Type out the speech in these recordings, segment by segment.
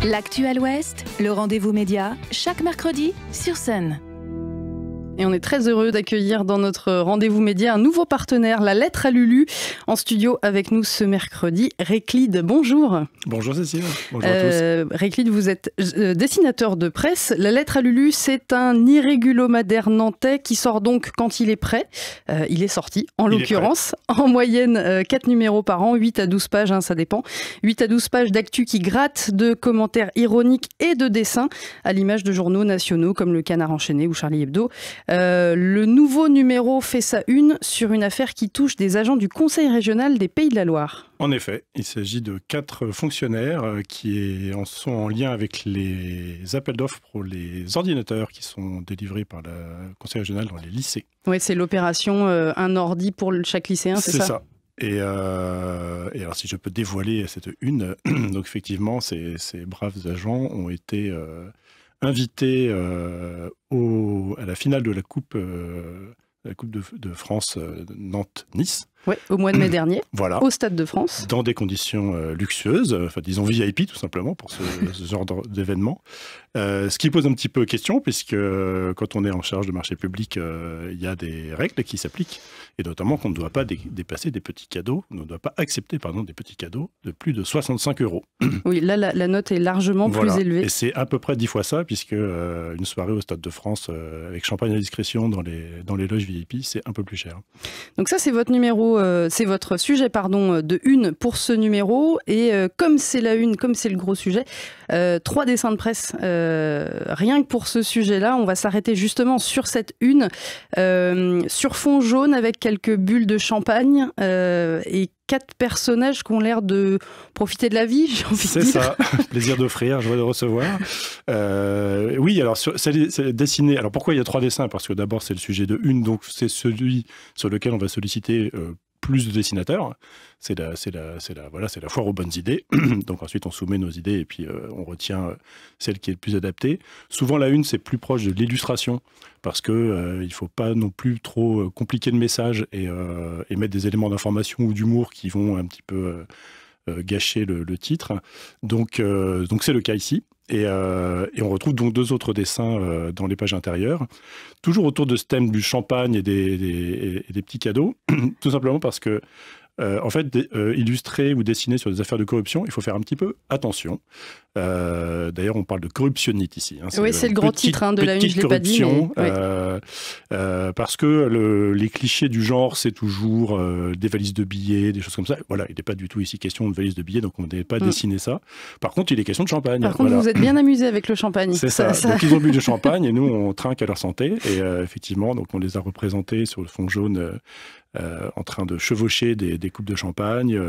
L'Actu Ouest, le rendez-vous média, chaque mercredi sur Sun. Et on est très heureux d'accueillir dans notre rendez-vous média un nouveau partenaire, La Lettre à Lulu. En studio avec nous ce mercredi, Réclide. Bonjour. Bonjour Cécile. Bonjour à tous. Réclide, vous êtes dessinateur de presse. La Lettre à Lulu, c'est un irrégulomadaire nantais qui sort donc quand il est prêt. Il est sorti, en l'occurrence. En moyenne, 4 numéros par an, 8 à 12 pages, ça dépend. 8 à 12 pages d'actu qui grattent, de commentaires ironiques et de dessins, à l'image de journaux nationaux comme Le Canard enchaîné ou Charlie Hebdo. Le nouveau numéro fait sa une sur une affaire qui touche des agents du Conseil régional des Pays de la Loire. En effet, il s'agit de 4 fonctionnaires qui sont en lien avec les appels d'offres pour les ordinateurs qui sont délivrés par le Conseil régional dans les lycées. Oui, c'est l'opération un ordi pour chaque lycéen, c'est ça ? C'est ça. Et alors, si je peux dévoiler cette une, donc effectivement, ces braves agents ont été invités à la finale de la Coupe de France Nantes-Nice. Oui, au mois de mai dernier, voilà, au Stade de France. Dans des conditions luxueuses, enfin disons VIP tout simplement pour ce genre d'événement. Ce qui pose un petit peu question, puisque quand on est en charge de marché public, il y a des règles qui s'appliquent, et notamment qu'on ne doit pas dépasser des petits cadeaux, on ne doit pas accepter des petits cadeaux de plus de 65 €. Oui, là la note est largement plus élevée. Et c'est à peu près 10 fois ça, puisque une soirée au Stade de France avec champagne à discrétion dans les loges VIP, c'est un peu plus cher. Donc ça, c'est votre numéro, c'est votre sujet de une pour ce numéro. Et comme c'est la une, comme c'est le gros sujet, 3 dessins de presse. Rien que pour ce sujet-là, on va s'arrêter justement sur cette une, sur fond jaune avec quelques bulles de champagne et 4 personnages qui ont l'air de profiter de la vie, j'ai envie de dire. C'est ça, plaisir d'offrir, joie de recevoir. Oui, alors c'est dessiné. Alors pourquoi il y a 3 dessins ? Parce que d'abord c'est le sujet de une, donc c'est celui sur lequel on va solliciter plus de dessinateurs. C'est la foire aux bonnes idées. Donc ensuite on soumet nos idées et puis on retient celle qui est le plus adaptée. Souvent la une c'est plus proche de l'illustration parce que il faut pas non plus trop compliquer le message et mettre des éléments d'information ou d'humour qui vont un petit peu gâcher le titre. Donc c'est le cas ici. Et on retrouve donc 2 autres dessins dans les pages intérieures, toujours autour de ce thème du champagne et des petits cadeaux, tout simplement parce que en fait, illustrer ou dessiner sur des affaires de corruption, il faut faire un petit peu attention. D'ailleurs, on parle de corruptionnite ici. Oui, c'est le grand titre de la une, je ne l'ai pas dit. Mais... parce que les clichés du genre, c'est toujours des valises de billets, des choses comme ça. Voilà, il n'est pas du tout ici question de valises de billets, donc on n'est pas dessiné ça. Par contre, il est question de champagne. Par contre, vous êtes bien amusé avec le champagne. C'est ça. Donc, ils ont bu du champagne et nous, on trinque à leur santé. Et effectivement, donc, on les a représentés sur le fond jaune en train de chevaucher des coupes de champagne.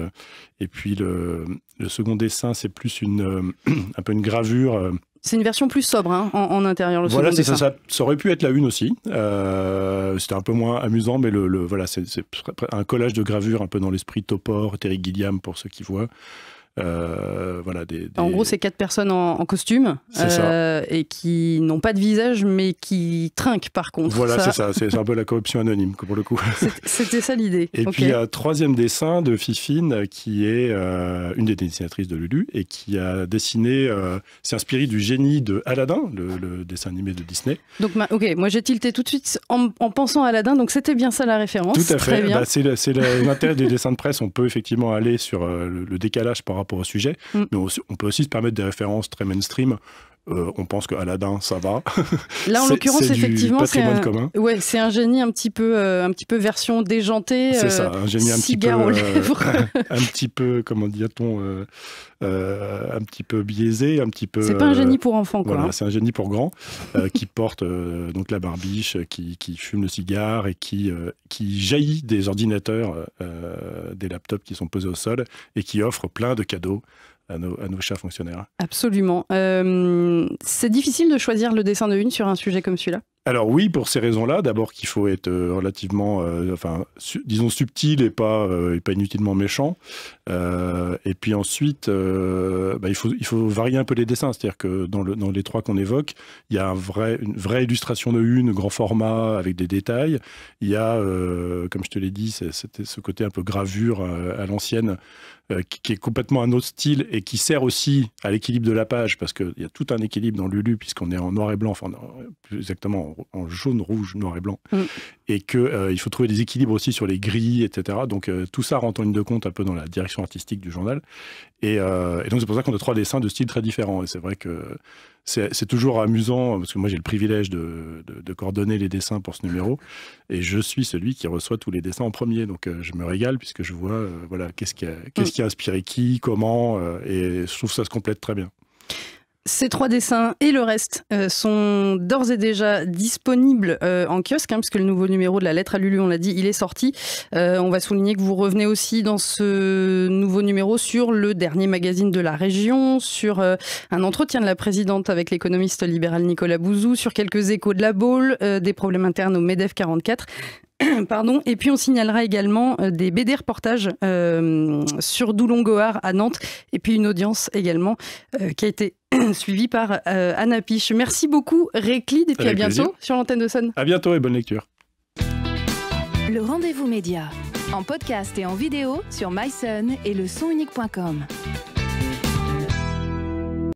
Et puis, le second dessin, c'est plus un peu une gravure. C'est une version plus sobre en intérieur, le second dessin. Ça aurait pu être la une aussi. C'était un peu moins amusant, mais voilà, c'est un collage de gravures un peu dans l'esprit Topor, Terry Gilliam, pour ceux qui voient. Voilà, En gros, c'est 4 personnes en costume et qui n'ont pas de visage, mais qui trinquent par contre. Voilà, c'est ça. C'est un peu la corruption anonyme, pour le coup. C'était ça l'idée. Et puis, il y a un 3e dessin de Fifine, qui est une des dessinatrices de Lulu, et qui a dessiné, s'est inspiré du génie de Aladdin, le dessin animé de Disney. Donc, moi j'ai tilté tout de suite en pensant à Aladdin, donc c'était bien ça la référence. Tout à fait. Très bien. C'est l'intérêt des dessins de presse. On peut effectivement aller sur le décalage par rapport au sujet, mais on peut aussi se permettre des références très mainstream. On pense que Aladdin, ça va. Là, en l'occurrence, effectivement, c'est un génie un petit peu version déjantée. C'est ça, un génie un petit peu, aux lèvres. un petit peu, comment dit-on, un petit peu biaisé, un petit peu. C'est pas un génie pour enfants, quoi. Voilà, c'est un génie pour grands qui porte donc la barbiche, qui fume le cigare et qui jaillit des ordinateurs, des laptops qui sont posés au sol et qui offre plein de cadeaux à nos chers fonctionnaires. Absolument. C'est difficile de choisir le dessin de une sur un sujet comme celui-là ? Alors oui, pour ces raisons-là. D'abord qu'il faut être relativement, disons subtil et pas inutilement méchant. Et puis ensuite, il faut varier un peu les dessins. C'est-à-dire que dans les 3 qu'on évoque, il y a une vraie illustration de une, grand format, avec des détails. Il y a, comme je te l'ai dit, c'était ce côté un peu gravure à l'ancienne, qui est complètement un autre style et qui sert aussi à l'équilibre de la page, parce qu'il y a tout un équilibre dans Lulu, puisqu'on est en noir et blanc, enfin plus exactement en jaune, rouge, noir et blanc, et qu'il faut trouver des équilibres aussi sur les grilles, etc. Donc tout ça rentre en ligne de compte un peu dans la direction artistique du journal. Et donc c'est pour ça qu'on a 3 dessins de styles très différents. Et c'est vrai que c'est toujours amusant, parce que moi j'ai le privilège de coordonner les dessins pour ce numéro, et je suis celui qui reçoit tous les dessins en premier. Donc je me régale, puisque je vois qu'est-ce qui a inspiré qui, comment, et je trouve que ça se complète très bien. Ces 3 dessins et le reste sont d'ores et déjà disponibles en kiosque, parce que le nouveau numéro de la lettre à Lulu, on l'a dit, il est sorti. On va souligner que vous revenez aussi dans ce nouveau numéro sur le dernier magazine de la région, sur un entretien de la présidente avec l'économiste libéral Nicolas Bouzou, sur quelques échos de la Baule, des problèmes internes au MEDEF 44. Pardon. Et puis on signalera également des BD reportages sur Doulon-Gohard à Nantes, et puis une audience également qui a été suivie par Anna Piche. Merci beaucoup Réclide, et puis avec à bientôt plaisir. sur l'antenne de Sun. À bientôt et bonne lecture. Le rendez-vous média, en podcast et en vidéo sur mysun et le sonunique.com.